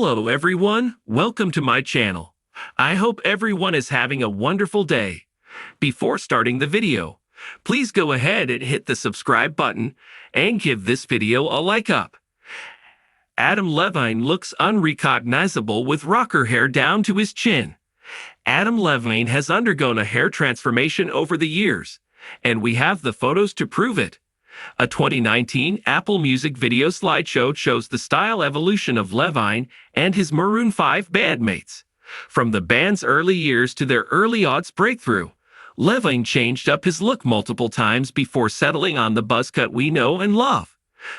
Hello everyone, welcome to my channel. I hope everyone is having a wonderful day. Before starting the video, please go ahead and hit the subscribe button and give this video a like up. Adam Levine looks unrecognizable with rocker hair down to his chin. Adam Levine has undergone a hair transformation over the years, and we have the photos to prove it. A 2019 Apple Music video slideshow shows the style evolution of Levine and his Maroon 5 bandmates. From the band's early years to their early aughts breakthrough, Levine changed up his look multiple times before settling on the buzz cut we know and love.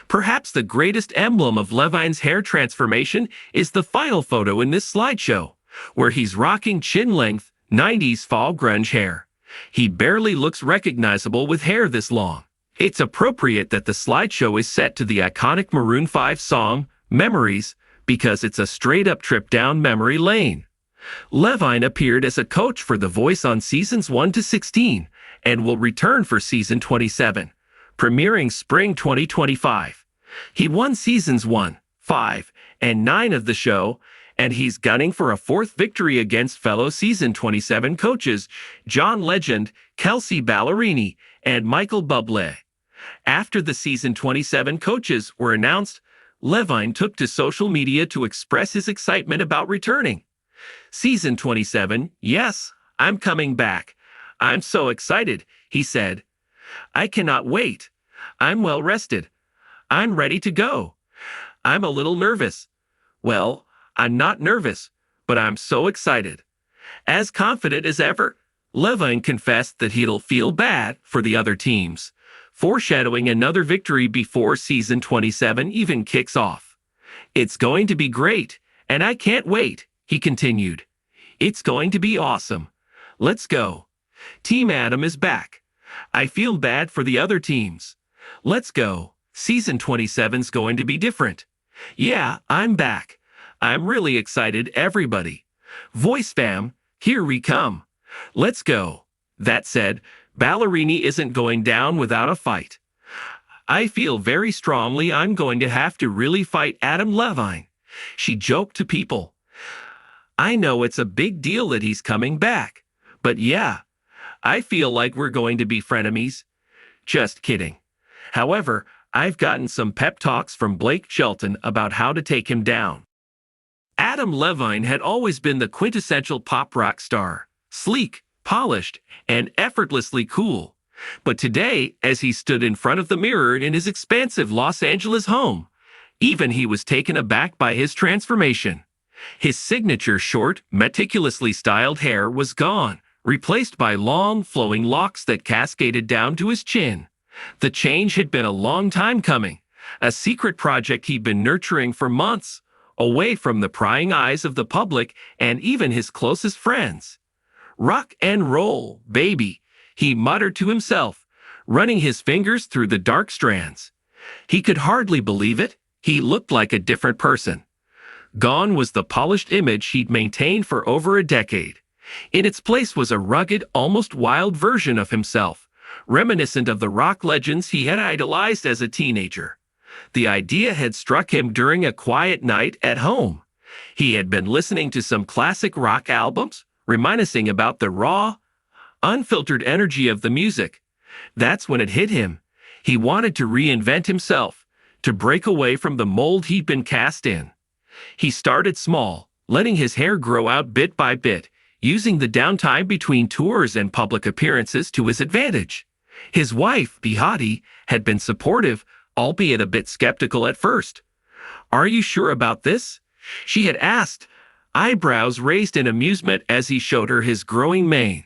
Perhaps the greatest emblem of Levine's hair transformation is the final photo in this slideshow, where he's rocking chin-length, 90s fall grunge hair. He barely looks recognizable with hair this long. It's appropriate that the slideshow is set to the iconic Maroon 5 song, Memories, because it's a straight-up trip down memory lane. Levine appeared as a coach for The Voice on seasons 1 to 16 and will return for season 27, premiering spring 2025. He won seasons 1, 5, and 9 of the show, and he's gunning for a fourth victory against fellow season 27 coaches John Legend, Kelsey Ballerini, and Michael Bublé. After the season 27 coaches were announced, Levine took to social media to express his excitement about returning. Season 27, yes, I'm coming back. I'm so excited, he said. I cannot wait. I'm well rested. I'm ready to go. I'm a little nervous. Well, I'm not nervous, but I'm so excited. As confident as ever, Levine confessed that he'll feel bad for the other teams, foreshadowing another victory before season 27 even kicks off. It's going to be great, and I can't wait, he continued. It's going to be awesome. Let's go. Team Adam is back. I feel bad for the other teams. Let's go. Season 27's going to be different. Yeah, I'm back. I'm really excited, everybody. Voice fam, here we come. Let's go. That said, Ballerini isn't going down without a fight. I feel very strongly I'm going to have to really fight Adam Levine, she joked to People. I know it's a big deal that he's coming back, but yeah, I feel like we're going to be frenemies. Just kidding. However, I've gotten some pep talks from Blake Shelton about how to take him down. Adam Levine had always been the quintessential pop rock star, sleek, polished, and effortlessly cool. But today, as he stood in front of the mirror in his expansive Los Angeles home, even he was taken aback by his transformation. His signature short, meticulously styled hair was gone, replaced by long, flowing locks that cascaded down to his chin. The change had been a long time coming, a secret project he'd been nurturing for months, away from the prying eyes of the public and even his closest friends. Rock and roll, baby, he muttered to himself, running his fingers through the dark strands. He could hardly believe it. He looked like a different person. Gone was the polished image he'd maintained for over a decade. In its place was a rugged, almost wild version of himself, reminiscent of the rock legends he had idolized as a teenager. The idea had struck him during a quiet night at home. He had been listening to some classic rock albums, reminiscing about the raw, unfiltered energy of the music. That's when it hit him. He wanted to reinvent himself, to break away from the mold he'd been cast in. He started small, letting his hair grow out bit by bit, using the downtime between tours and public appearances to his advantage. His wife, Bihati, had been supportive, albeit a bit skeptical at first. "Are you sure about this?" she had asked, eyebrows raised in amusement as he showed her his growing mane.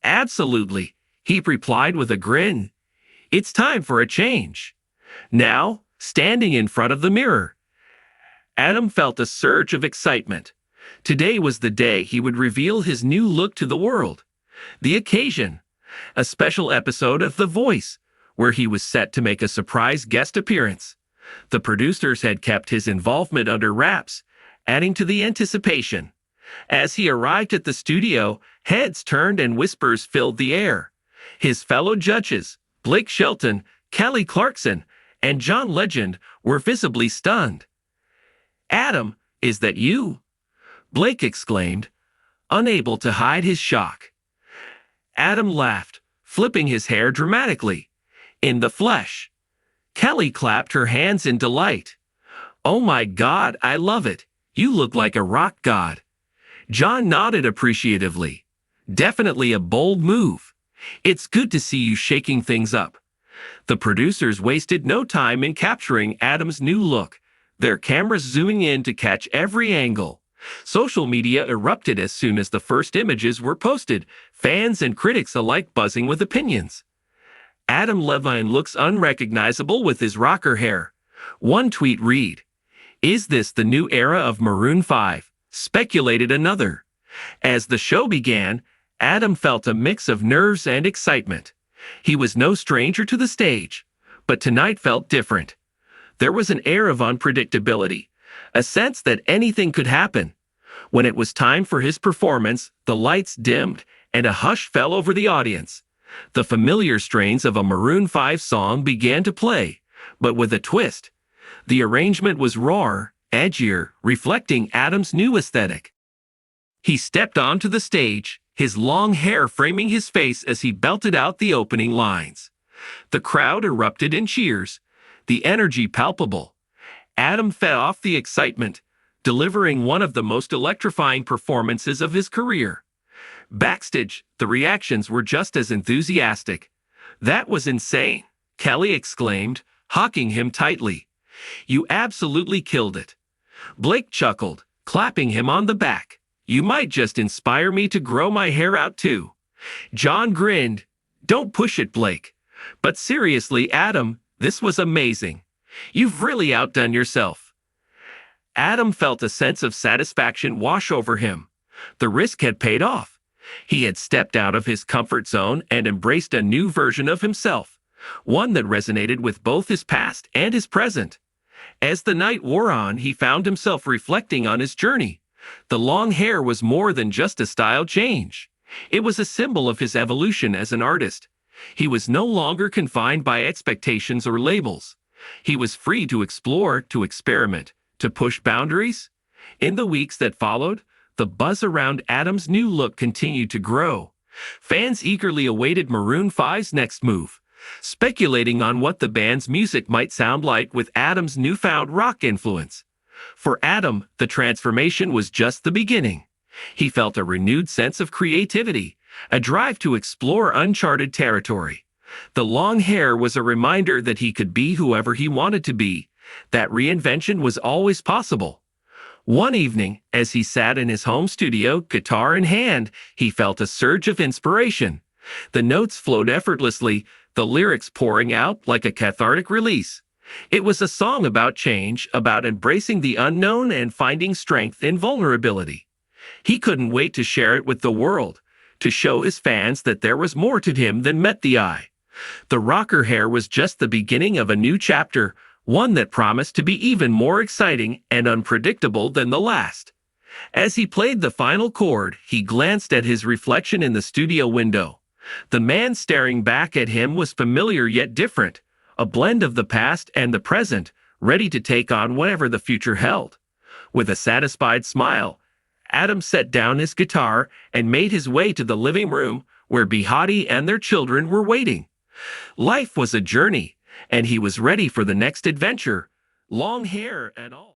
"Absolutely," he replied with a grin. "It's time for a change." Now, standing in front of the mirror, Adam felt a surge of excitement. Today was the day he would reveal his new look to the world. The occasion, a special episode of The Voice, where he was set to make a surprise guest appearance. The producers had kept his involvement under wraps, adding to the anticipation. As he arrived at the studio, heads turned and whispers filled the air. His fellow judges, Blake Shelton, Kelly Clarkson, and John Legend, were visibly stunned. "Adam, Is that you?" Blake exclaimed, unable to hide his shock. Adam laughed, flipping his hair dramatically. "In the flesh." Kelly clapped her hands in delight. "Oh my God, I love it. You look like a rock god." John nodded appreciatively. "Definitely a bold move. It's good to see you shaking things up." The producers wasted no time in capturing Adam's new look, their cameras zooming in to catch every angle. Social media erupted as soon as the first images were posted, fans and critics alike buzzing with opinions. "Adam Levine looks unrecognizable with his rocker hair." One tweet read, "Is this the new era of Maroon 5? Speculated another. As the show began, Adam felt a mix of nerves and excitement. He was no stranger to the stage, but tonight felt different. There was an air of unpredictability, a sense that anything could happen. When it was time for his performance, the lights dimmed and a hush fell over the audience. The familiar strains of a Maroon 5 song began to play, but with a twist. The arrangement was rawer, edgier, reflecting Adam's new aesthetic. He stepped onto the stage, his long hair framing his face as he belted out the opening lines. The crowd erupted in cheers, the energy palpable. Adam fed off the excitement, delivering one of the most electrifying performances of his career. Backstage, the reactions were just as enthusiastic. "That was insane," Kelly exclaimed, hugging him tightly. "You absolutely killed it." Blake chuckled, clapping him on the back. "You might just inspire me to grow my hair out too." John grinned. "Don't push it, Blake." "But seriously, Adam, this was amazing. You've really outdone yourself." Adam felt a sense of satisfaction wash over him. The risk had paid off. He had stepped out of his comfort zone and embraced a new version of himself, one that resonated with both his past and his present. As the night wore on, he found himself reflecting on his journey. The long hair was more than just a style change. It was a symbol of his evolution as an artist. He was no longer confined by expectations or labels. He was free to explore, to experiment, to push boundaries. In the weeks that followed, the buzz around Adam's new look continued to grow. Fans eagerly awaited Maroon 5's next move, speculating on what the band's music might sound like with Adam's newfound rock influence. For Adam, the transformation was just the beginning. He felt a renewed sense of creativity, a drive to explore uncharted territory. The long hair was a reminder that he could be whoever he wanted to be, that reinvention was always possible. One evening, as he sat in his home studio, guitar in hand, he felt a surge of inspiration. The notes flowed effortlessly, the lyrics pouring out like a cathartic release. It was a song about change, about embracing the unknown and finding strength in vulnerability. He couldn't wait to share it with the world, to show his fans that there was more to him than met the eye. The rocker hair was just the beginning of a new chapter, one that promised to be even more exciting and unpredictable than the last. As he played the final chord, he glanced at his reflection in the studio window. The man staring back at him was familiar yet different, a blend of the past and the present, ready to take on whatever the future held. With a satisfied smile, Adam set down his guitar and made his way to the living room where Behati and their children were waiting. Life was a journey, and he was ready for the next adventure, long hair and all.